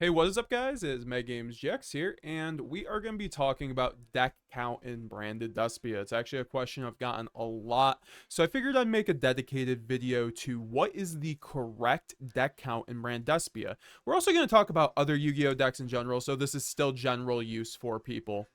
Hey, what is up, guys? It's MegaMesGX here, and we are going to be talking about deck count in Branded Despia. It's actually a question I've gotten a lot, so I figured I'd make a dedicated video to what is the correct deck count in Brand Despia. We're also going to talk about other Yu-Gi-Oh decks in general, so this is still general use for people.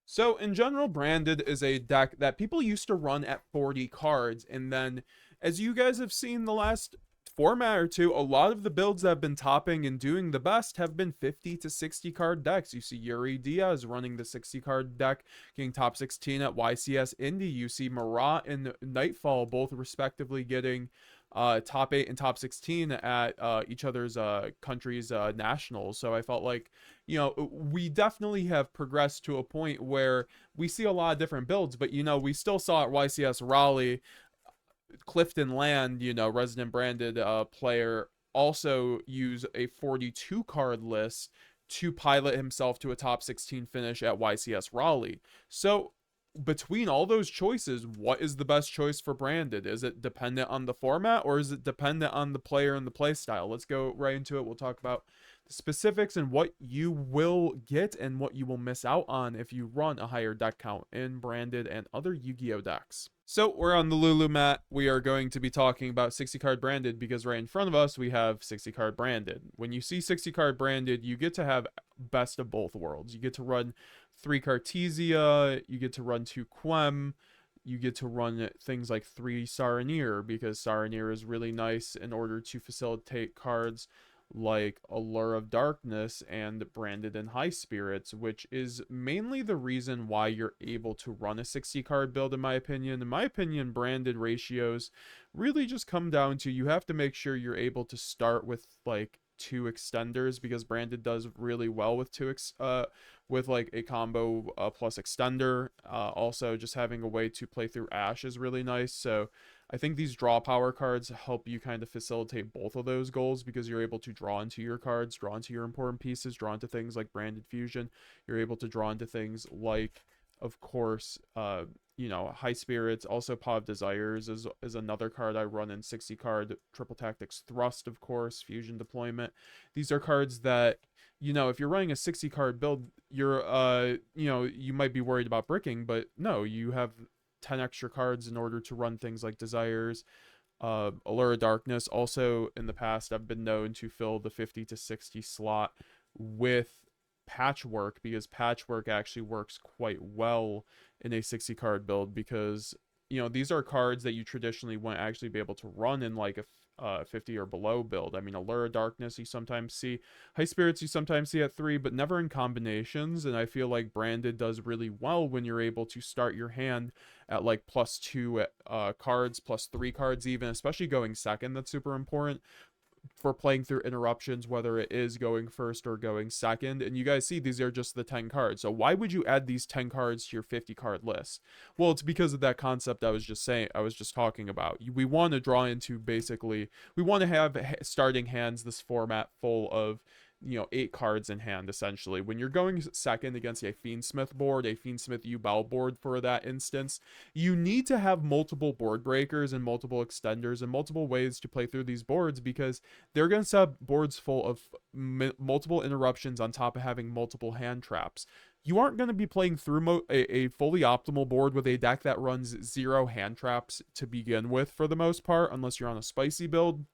So, in general, Branded is a deck that people used to run at 40 cards, and then, as you guys have seen the last format or two, a lot of the builds that have been topping and doing the best have been 50 to 60 card decks. You see Yuri Diaz running the 60 card deck, getting top 16 at YCS Indy. You see Marat and Nightfall both respectively getting top 8 and top 16 at each other's countries' nationals. So I felt like, we definitely have progressed to a point where we see a lot of different builds, but, we still saw at YCS Raleigh, Clifton Land, resident branded player, also use a 42 card list to pilot himself to a top 16 finish at YCS Raleigh. So between all those choices, what is the best choice for Branded? Is it dependent on the format, or is it dependent on the player and the play style? Let's go right into it. We'll talk about the specifics and what you will get and what you will miss out on if you run a higher deck count in Branded and other Yu-Gi-Oh decks. So we're on the Lulu mat. We are going to be talking about 60 card Branded because right in front of us we have 60 card Branded. When you see 60 card Branded, you get to have best of both worlds. You get to run 3 Cartesia, you get to run 2 Quem, you get to run things like 3 Saranir, because Saranir is really nice in order to facilitate cards like Allure of Darkness and Branded in High Spirits, which is mainly the reason why you're able to run a 60 card build, in my opinion. In my opinion, Branded ratios really just come down to you have to make sure you're able to start with like 2 extenders, because Branded does really well with with like a combo plus extender. Also, just having a way to play through Ash is really nice. So I think these draw power cards help you kind of facilitate both of those goals, because you're able to draw into your cards, draw into your important pieces, draw into things like Branded Fusion. You're able to draw into things like, of course, High Spirits. Also, Paw of Desires is another card I run in 60 card. Triple Tactics Thrust, of course, Fusion Deployment. These are cards that, if you're running a 60 card build, you're, you might be worried about bricking, but no, you have 10 extra cards in order to run things like Desires, Allure of Darkness. Also, in the past, I've been known to fill the 50 to 60 slot with Patchwork, because Patchwork actually works quite well in a 60 card build, because these are cards that you traditionally wouldn't actually be able to run in like a 50 or below build. I mean, Allure of Darkness you sometimes see, High Spirits you sometimes see at 3, but never in combinations. And I feel like Branded does really well when you're able to start your hand at like +2 cards, +3 cards even, especially going second. That's super important for playing through interruptions, whether it is going first or going second. And you guys see these are just the 10 cards. So why would you add these 10 cards to your 50 card list? Well, it's because of that concept I was just talking about. We want to draw into, basically, we want to have starting hands this format full of 8 cards in hand, essentially. When you're going second against a Fiendsmith board, a Fiendsmith Yubel board for that instance, you need to have multiple board breakers and multiple extenders and multiple ways to play through these boards, because they're going to set boards full of multiple interruptions on top of having multiple hand traps. You aren't going to be playing through a fully optimal board with a deck that runs 0 hand traps to begin with, for the most part, unless you're on a spicy build.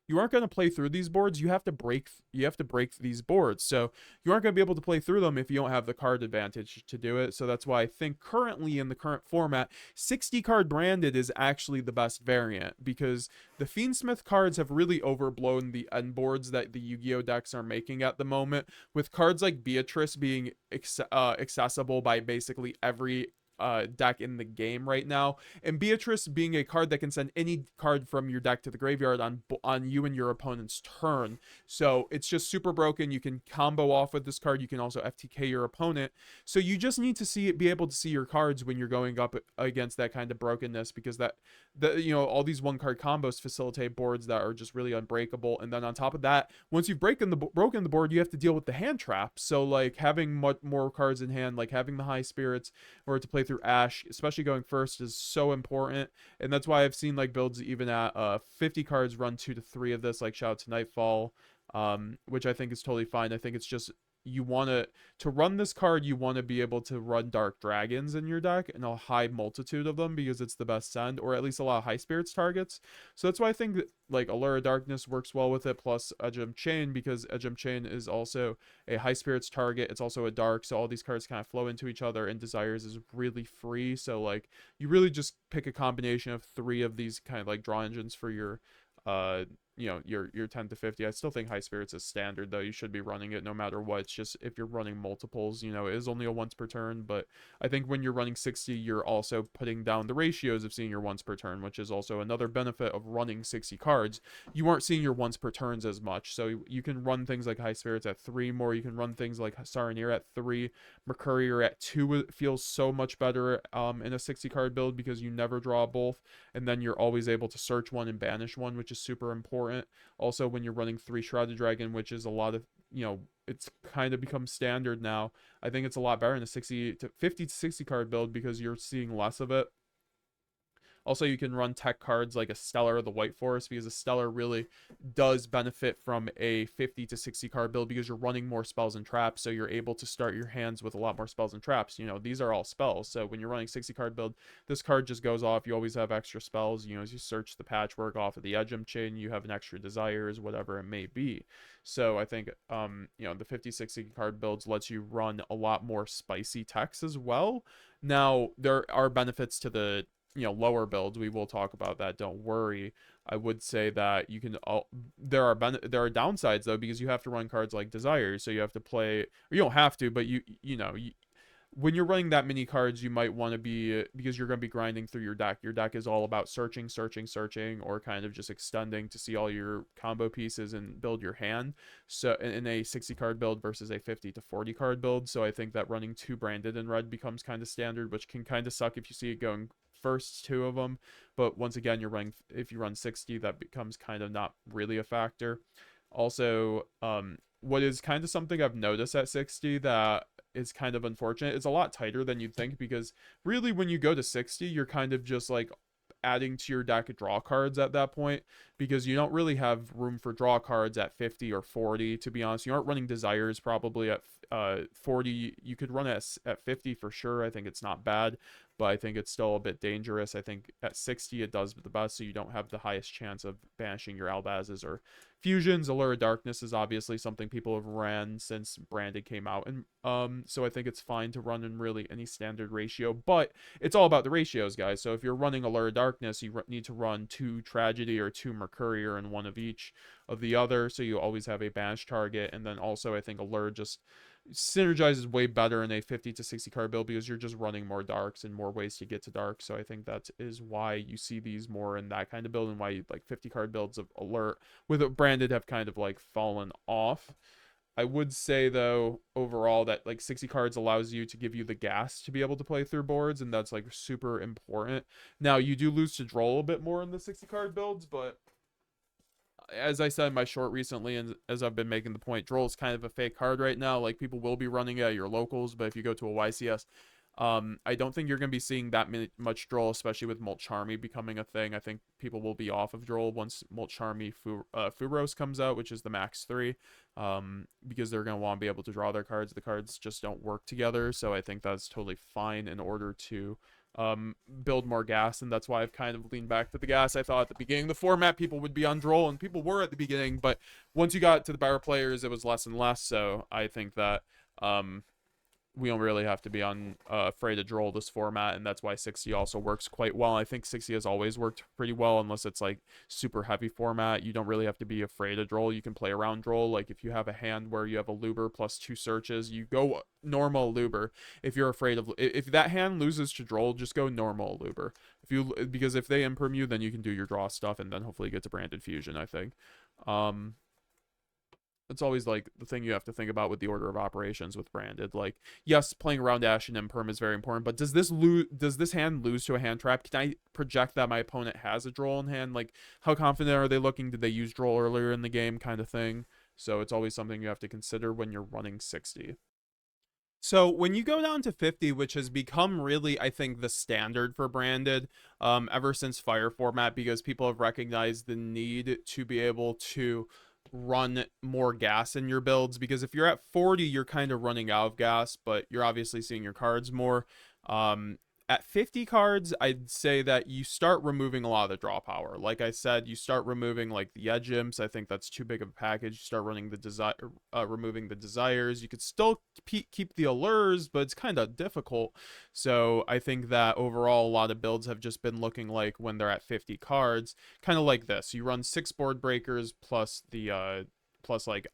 You aren't going to play through these boards. You have to break these boards. So you aren't going to be able to play through them if you don't have the card advantage to do it. So that's why I think currently in the current format, 60 card Branded is actually the best variant, because the Fiendsmith cards have really overblown the end boards that the Yu-Gi-Oh decks are making at the moment, with cards like Beatrice being accessible by basically every deck in the game right now, and Beatrice being a card that can send any card from your deck to the graveyard on you and your opponent's turn. So it's just super broken. You can combo off with this card. You can also FTK your opponent. So you just need to be able to see your cards when you're going up against that kind of brokenness, because all these 1 card combos facilitate boards that are just really unbreakable. And then on top of that, once you've broken the board, you have to deal with the hand traps. So like having much more cards in hand, like having the High Spirits or to play through Ash, especially going first, is so important. And that's why I've seen like builds even at 50 cards run 2 to 3 of this, like shout out to Nightfall. which I think is totally fine. I think it's just you want to run this card, you want to be able to run Dark Dragons in your deck and a high multitude of them because it's the best send, or at least a lot of high spirits targets. So that's why I think that, like, Allure of Darkness works well with it, plus Edge of Chain, because Edge of Chain is also a high spirits target. It's also a dark, so all these cards kind of flow into each other, and Desires is really free. So, like, you really just pick a combination of three of these kind of like draw engines for your uh your 10 to 50. I still think high spirits is standard, though. You should be running it no matter what. It's just if you're running multiples, it is only a once per turn, but I think when you're running 60, you're also putting down the ratios of seeing your once per turn, which is also another benefit of running 60 cards. You aren't seeing your once per turns as much, so you can run things like high spirits at 3 more. You can run things like Saronir at 3. Mercurier at 2 it feels so much better in a 60 card build because you never draw both, and then you're always able to search one and banish one, which is super important. Also, when you're running 3 Shrouded Dragon, which is a lot of, it's kind of become standard now, I think it's a lot better in a 50 to 60 card build because you're seeing less of it. Also, you can run tech cards like a Stellar or the White Forest, because a Stellar really does benefit from a 50 to 60 card build because you're running more spells and traps, so you're able to start your hands with a lot more spells and traps. These are all spells, so when you're running 60 card build, this card just goes off. You always have extra spells. As you search the patchwork off of the Edgem chain, you have an extra Desires, whatever it may be. So I think, the 50, 60 card builds lets you run a lot more spicy techs as well. Now, there are benefits to the lower builds. We will talk about that, don't worry. I would say that there are downsides, though, because you have to run cards like Desires, so you have to play, or you don't have to, but when you're running that many cards, you might want to be, because you're going to be grinding through your deck. Your deck is all about searching, or kind of just extending to see all your combo pieces and build your hand. So in a 60 card build versus a 50 to 40 card build. So I think that running 2 branded in red becomes kind of standard, which can kind of suck if you see it going first 2 of them. But once again, if you run 60, that becomes kind of not really a factor. Also, what is kind of something I've noticed at 60 that is kind of unfortunate, it's a lot tighter than you'd think, because really when you go to 60, you're kind of just like adding to your deck draw cards at that point, because you don't really have room for draw cards at 50 or 40. To be honest, you aren't running Desires probably at 40. You could run it at 50 for sure. I think it's not bad, but I think it's still a bit dangerous. I think at 60 it does the best, so you don't have the highest chance of banishing your Albazes or fusions. Allure of Darkness is obviously something people have ran since Branded came out, and so I think it's fine to run in really any standard ratio, but it's all about the ratios, guys. So if you're running Allure of Darkness, you need to run 2 Tragedy or 2 Mercurier and 1 of each of the other, so you always have a banish target. And then also I think Allure just synergizes way better in a 50 to 60 card build because you're just running more darks and more ways to get to dark. So I think that is why you see these more in that kind of build, and why like 50 card builds of Alert with a branded have kind of like fallen off. I would say, though, overall, that like 60 cards allows you to give you the gas to be able to play through boards, and that's like super important. Now, you do lose to Droll a bit more in the 60 card builds, but as I said in my short recently, and as I've been making the point, Droll is kind of a fake card right now. Like, people will be running it at your locals, but if you go to a YCS, I don't think you're going to be seeing that much Droll, especially with Molt Charmy becoming a thing. I think people will be off of Droll once Molt Charmy Furos comes out, which is the max 3, because they're going to want to be able to draw their cards. The cards just don't work together, so I think that's totally fine in order to build more gas, and that's why I've kind of leaned back to the gas. I thought at the beginning of the format people would be on Droll, and people were at the beginning, but once you got to the better players, it was less and less. So I think that we don't really have to be afraid of Droll this format, and that's why 60 also works quite well. I think 60 has always worked pretty well, unless it's like super heavy format. You don't really have to be afraid of Droll. You can play around Droll. Like if you have a hand where you have a Luber plus 2 searches, you go normal Luber. If you're afraid of, if that hand loses to Droll, just go normal Luber. Because if they imperm you, then you can do your draw stuff and then hopefully get to Branded Fusion, I think. It's always like the thing you have to think about with the order of operations with branded. Like, yes, playing around Ash and Imperm is very important, but does this hand lose to a hand trap? Can I project that my opponent has a Droll in hand? Like, how confident are they looking? Did they use Droll earlier in the game, kind of thing? So it's always something you have to consider when you're running 60. So when you go down to 50, which has become really, I think, the standard for branded ever since Fire format, because people have recognized the need to be able to run more gas in your builds, because if you're at 40, you're kind of running out of gas, but you're obviously seeing your cards more. Um, at 50 cards, I'd say that you start removing a lot of the draw power. Like I said, you start removing like the edge imps. I think that's too big of a package. You start running the desire, removing the desires. You could still keep the allures, but it's kind of difficult. So I think that overall, a lot of builds have just been looking like when they're at 50 cards, kind of like this. You run 6 board breakers plus the plus like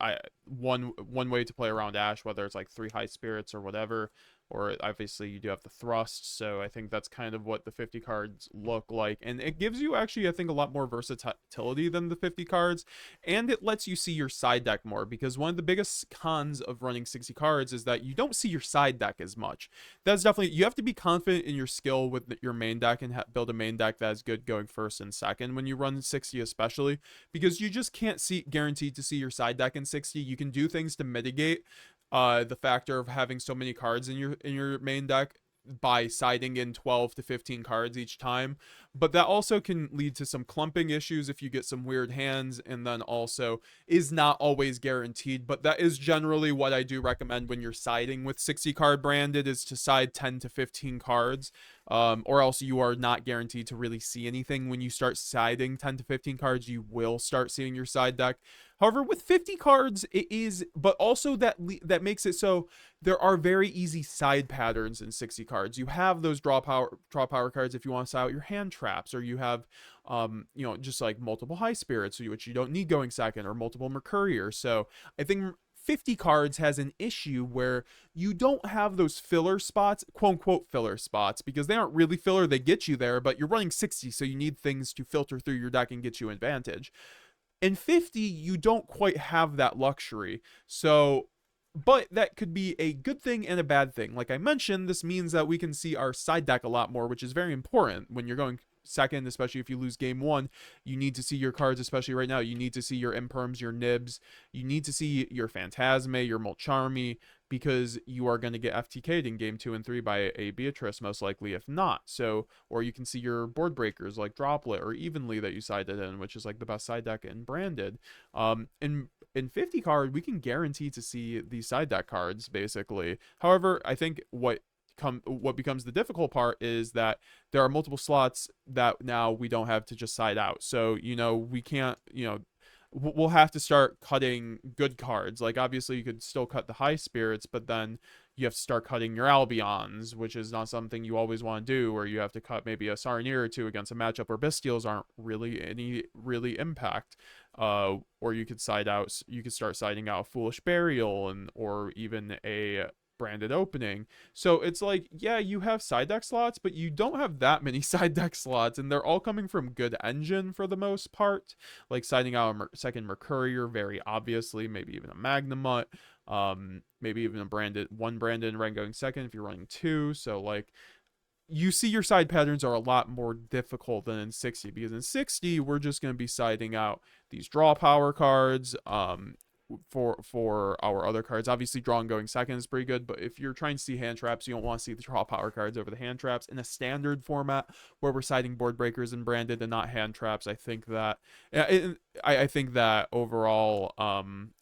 one way to play around Ash, whether it's like 3 high spirits or whatever, or obviously you do have the thrust. So I think that's kind of what the 50 cards look like, and it gives you actually, I think, a lot more versatility than the 50 cards, and it lets you see your side deck more, because one of the biggest cons of running 60 cards is that you don't see your side deck as much. That's definitely, you have to be confident in your skill with your main deck and build a main deck that is good going first and second when you run 60, especially because you just can't see guaranteed to see your side deck in 60. You can do things to mitigate the factor of having so many cards in your main deck by siding in 12 to 15 cards each time, but that also can lead to some clumping issues if you get some weird hands, and then also is not always guaranteed. But that is generally what I do recommend when you're siding with 60 card branded, is to side 10 to 15 cards, or else you are not guaranteed to really see anything. When you start siding 10 to 15 cards, you will start seeing your side deck. However, with 50 cards, it is, but also that makes it so there are very easy side patterns in 60 cards. You have those draw power cards if you want to side out your hand traps, or you have just like multiple high spirits, which you don't need going second, or multiple Mercurier. So I think 50 cards has an issue where you don't have those filler spots, quote unquote filler spots, because they aren't really filler, they get you there, but you're running 60, so you need things to filter through your deck and get you advantage. In 50, you don't quite have that luxury. So, but that could be a good thing and a bad thing. Like I mentioned, this means that we can see our side deck a lot more, which is very important when you're going second, especially if you lose game one. You need to see your cards, especially right now. You need to see your imperms, your nibs. You need to see your Phantasme, your Molcharmi, because you are going to get FTK'd in game 2 and 3 by a Beatrice, most likely, if not. So, or you can see your board breakers like Droplet or Evenly that you sided in, which is like the best side deck in branded. In 50 card, we can guarantee to see these side deck cards, basically. However, I think what becomes the difficult part is that there are multiple slots that now we don't have to just side out. So, we can't, we'll have to start cutting good cards. Like, obviously you could still cut the high spirits, but then you have to start cutting your Albions, which is not something you always want to do, or you have to cut maybe a Saronir or two against a matchup where Bystials aren't really impact. Or you could start siding out a Foolish Burial, or even a branded opening. So it's like, yeah, you have side deck slots, but you don't have that many side deck slots, and they're all coming from good engine for the most part. Like siding out a second Mercurier, very obviously, maybe even a Magnamut, maybe even one branded red going second if you're running 2. So like, you see your side patterns are a lot more difficult than in 60, because in 60 we're just going to be siding out these draw power cards, for our other cards. Obviously, draw and going second is pretty good, but if you're trying to see hand traps, you don't want to see the draw power cards over the hand traps. In a standard format where we're siding board breakers and branded and not hand traps, I think that I think that overall,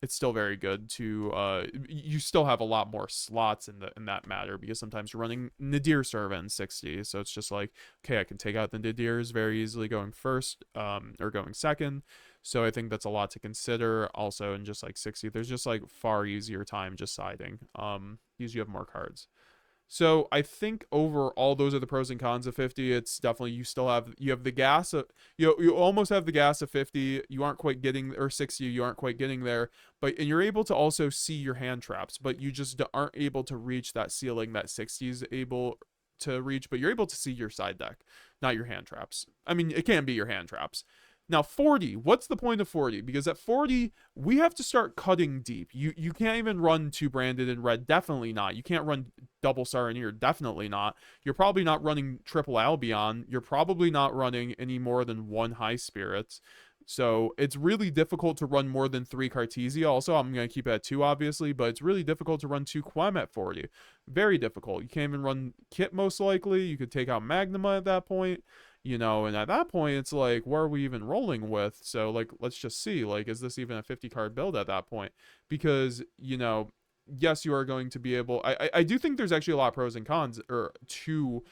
it's still very good to you still have a lot more slots in that matter, because sometimes you're running Nadir Servant in 60, so it's just like, okay, I can take out the Nadirs very easily going first, or going second. So I think that's a lot to consider. Also, in just like 60, there's just like far easier time just siding, because you have more cards. So I think overall, those are the pros and cons of 50. It's definitely, you have the gas of, you almost have the gas of 50. You aren't quite getting, or 60, you aren't quite getting there, and you're able to also see your hand traps, but you just aren't able to reach that ceiling that 60 is able to reach. But you're able to see your side deck, not your hand traps. I mean, it can be your hand traps. Now 40, what's the point of 40? Because at 40, we have to start cutting deep. You can't even run 2 branded in red, definitely not. You can't run double Saronir, definitely not. You're probably not running triple Albion. You're probably not running any more than 1 high spirits. So it's really difficult to run more than 3 Cartesia. Also, I'm going to keep it at 2, obviously, but it's really difficult to run 2 Quem at 40. Very difficult. You can't even run Kit, most likely. You could take out Magnuma at that point. you know, and at that point it's like, what are we even rolling with? So like, let's just see, like, is this even a 50 card build at that point? Because, you know, yes, you are going to be able, I do think there's actually a lot of pros and cons or to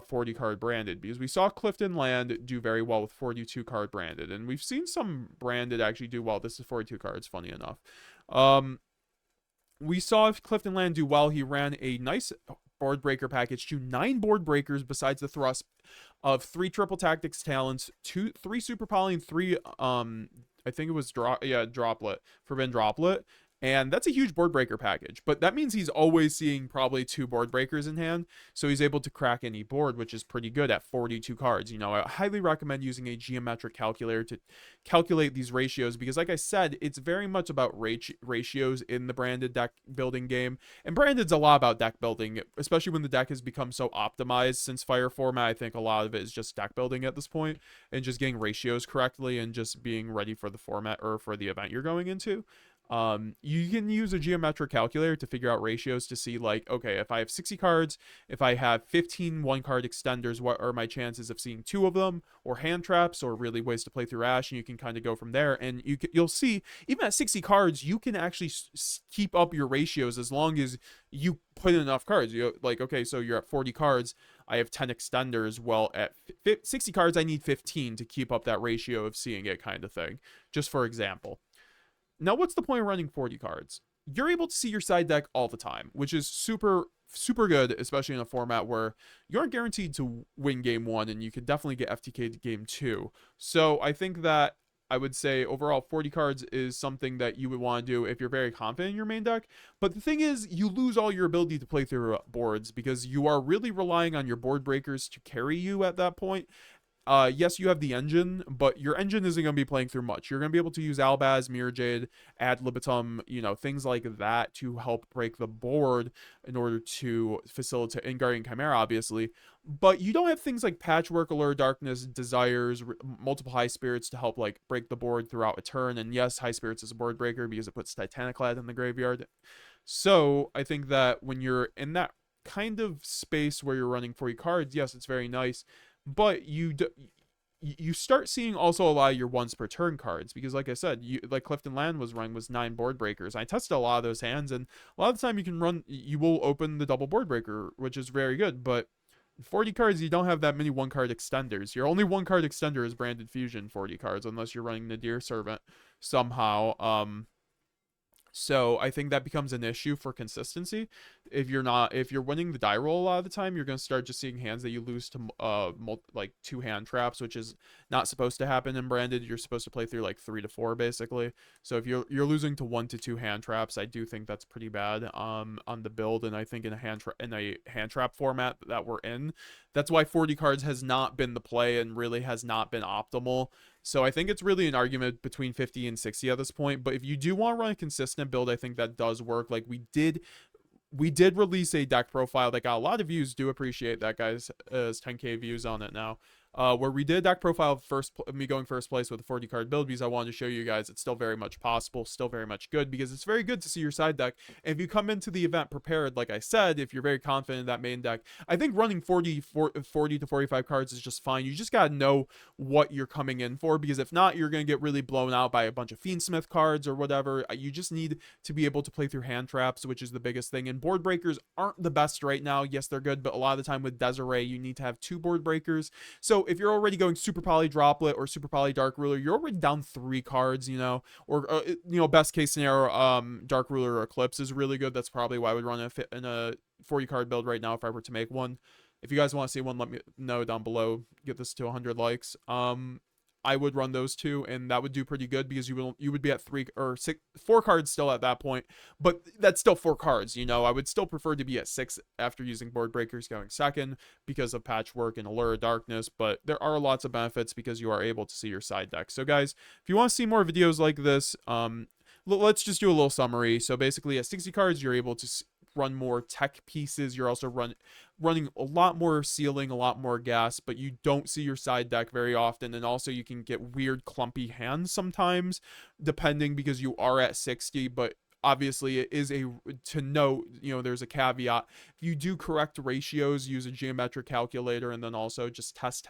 40 card branded, because we saw Clifton Land do very well with 42 card branded, and we've seen some branded actually do well. This is 42 cards, funny enough. We saw Clifton Land do well. He ran a nice board breaker package to 9 board breakers besides the thrust of 3 triple tactics talents, 3 super poly, and 3 I think it was droplet, forbidden droplet. And that's a huge board breaker package, but that means he's always seeing probably 2 board breakers in hand, so he's able to crack any board, which is pretty good at 42 cards. You know, I highly recommend using a geometric calculator to calculate these ratios, because like I said, it's very much about ratios in the branded deck building game, and branded's a lot about deck building, especially when the deck has become so optimized since Fire format. I think a lot of it is just deck building at this point, and just getting ratios correctly and just being ready for the format or for the event you're going into. You can use a geometric calculator to figure out ratios to see, like, okay, if I have 60 cards, if I have 15 1-card extenders, what are my chances of seeing 2 of them, or hand traps, or really ways to play through Ash, and you can kind of go from there. And you'll see, even at 60 cards, you can actually keep up your ratios as long as you put in enough cards. You like, okay, so you're at 40 cards, I have 10 extenders. Well, at 60 cards, I need 15 to keep up that ratio of seeing it, kind of thing, just for example. Now, what's the point of running 40 cards? You're able to see your side deck all the time, which is super, super good, especially in a format where you aren't guaranteed to win game 1, and you could definitely get FTK'd game 2. So I think that I would say overall 40 cards is something that you would want to do if you're very confident in your main deck. But the thing is, you lose all your ability to play through boards, because you are really relying on your board breakers to carry you at that point. Yes, you have the engine, but your engine isn't going to be playing through much. You're going to be able to use Albaz, Mirror Jade, Ad Libitum, you know, things like that to help break the board in order to facilitate, and Guardian Chimera, obviously. But you don't have things like Patchwork, Allure, Darkness, Desires, multiple High Spirits to help, like, break the board throughout a turn. And yes, High Spirits is a board breaker because it puts Titaniclad in the graveyard. So I think that when you're in that kind of space where you're running 40 cards, yes, it's very nice, but you start seeing also a lot of your once per turn cards, because like I said, like Clifton Land was running was 9 board breakers. I tested a lot of those hands, and a lot of the time you will open the double board breaker, which is very good. But 40 cards, you don't have that many 1-card extenders. Your only 1-card extender is Branded Fusion 40 cards, unless you're running Nadir Servant somehow. So I think that becomes an issue for consistency. If you're winning the die roll a lot of the time, you're going to start just seeing hands that you lose to like 2 hand traps, which is not supposed to happen in branded. You're supposed to play through like 3 to 4 basically. So if you're losing to 1 to 2 hand traps, I do think that's pretty bad on the build. And I think in a hand trap format that we're in, that's why 40 cards has not been the play and really has not been optimal. So I think it's really an argument between 50 and 60 at this point. But if you do want to run a consistent build, I think that does work. Like we did release a deck profile that got a lot of views. Do appreciate that, guys. As 10K views on it now. Where we did a deck profile me going first place with a 40 card build, because I wanted to show you guys it's still very much possible, still very much good, because it's very good to see your side deck. And if you come into the event prepared, like I said, if you're very confident in that main deck, I think running 40 to 45 cards is just fine. You just got to know what you're coming in for, because if not, you're going to get really blown out by a bunch of Fiendsmith cards or whatever. You just need to be able to play through hand traps, which is the biggest thing. And board breakers aren't the best right now. Yes, they're good, but a lot of the time with Desiree, you need to have 2 board breakers. So if you're already going Super Poly Droplet or Super Poly Dark Ruler, you're already down 3 cards, you know, or best case scenario, Dark Ruler or Eclipse is really good. That's probably why I would run in a 40 card build right now if I were to make one. If you guys want to see one, let me know down below. Get this to 100 likes. I would run those 2, and that would do pretty good, because you would be at 4 cards still at that point, but that's still 4 cards. You know, I would still prefer to be at 6 after using board breakers going second because of Patchwork and Allure of Darkness, but there are lots of benefits because you are able to see your side deck. So guys, if you want to see more videos like this, let's just do a little summary. So basically at 60 cards, you're able to run more tech pieces. You're also running a lot more ceiling, a lot more gas, but you don't see your side deck very often. And also you can get weird clumpy hands sometimes, depending, because you are at 60, but obviously it is a to note, there's a caveat. If you do correct ratios, use a geometric calculator, and then also just test,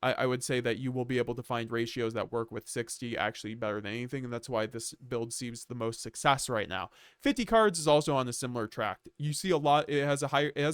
I would say that you will be able to find ratios that work with 60 actually better than anything, and that's why this build sees the most success right now. 50 cards is also on a similar track. You see a lot. It has a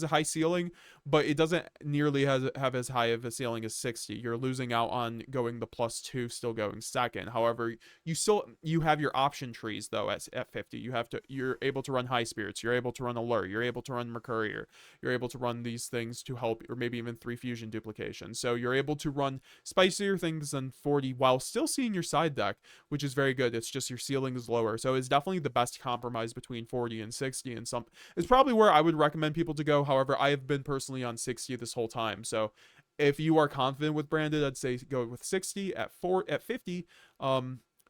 high ceiling, but it doesn't nearly have as high of a ceiling as 60. You're losing out on going the +2, still going second. However, you have your option trees though at 50. You're able to run high spirits. You're able to run alert. You're able to run Mercurier. You're able to run these things to help, or maybe even 3 fusion duplication. So you're able to run spicier things than 40 while still seeing your side deck, which is very good. It's just your ceiling is lower. So it's definitely the best compromise between 40 and 60, and it's probably where I would recommend people to go. However, I have been personally on 60 this whole time. So if you are confident with branded, I'd say go with 60. At 50,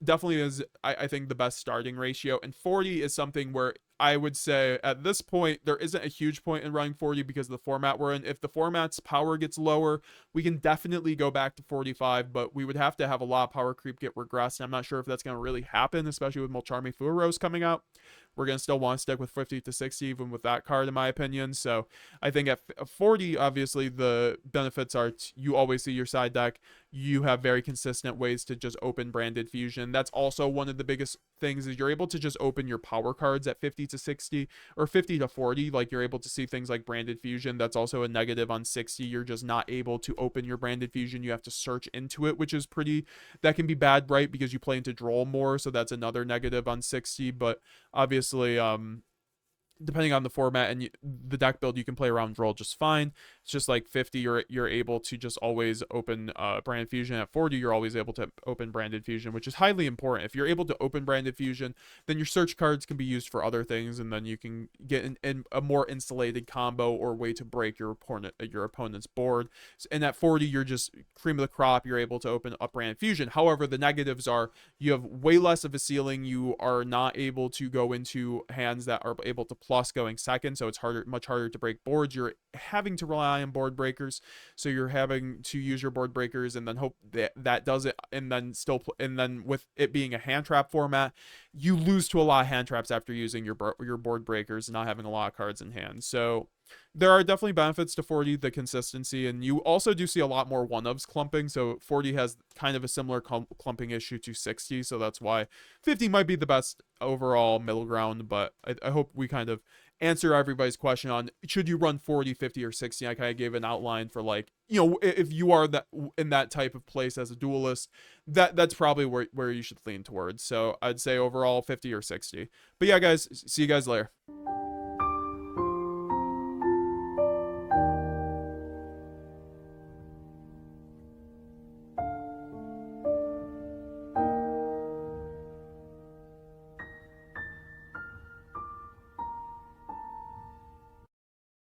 definitely is, I think, the best starting ratio. And 40 is something where I would say at this point there isn't a huge point in running 40 because of the format we're in. If the format's power gets lower, we can definitely go back to 45, but we would have to have a lot of power creep get regressed, and I'm not sure if that's going to really happen, especially with Molcharmi Furos coming out. We're going to still want to stick with 50 to 60 even with that card, in my opinion. So I think at 40, obviously the benefits are you always see your side deck. You have very consistent ways to just open branded fusion. That's also one of the biggest things, is you're able to just open your power cards at 50 to 60 or 50 to 40. Like, you're able to see things like branded fusion. That's also a negative on 60. You're just not able to open your branded fusion. You have to search into it, which is that can be bad, right? Because you play into Droll more. So that's another negative on 60. But obviously, depending on the format and the deck build, you can play around Droll just fine. It's just like 50, you're able to just always open branded fusion. At 40, you're always able to open branded fusion, which is highly important. If you're able to open branded fusion, then your search cards can be used for other things, and then you can get in a more insulated combo or way to break your opponent's board. And at 40, you're just cream of the crop. You're able to open up branded fusion. However, the negatives are you have way less of a ceiling. You are not able to go into hands that are able to plus going second, so it's much harder to break boards. You're having to rely on board breakers, so you're having to use your board breakers and then hope that does it, and then with it being a hand trap format, you lose to a lot of hand traps after using your board breakers and not having a lot of cards in hand. So there are definitely benefits to 40, the consistency, and you also do see a lot more one-ofs clumping. So 40 has kind of a similar clumping issue to 60, so that's why 50 might be the best overall middle ground. But I hope we kind of answer everybody's question on should you run 40, 50, or 60. I kind of gave an outline for, like, if you are in that type of place as a duelist, that's probably where you should lean towards. So I'd say overall 50 or 60. But yeah, guys, see you guys later.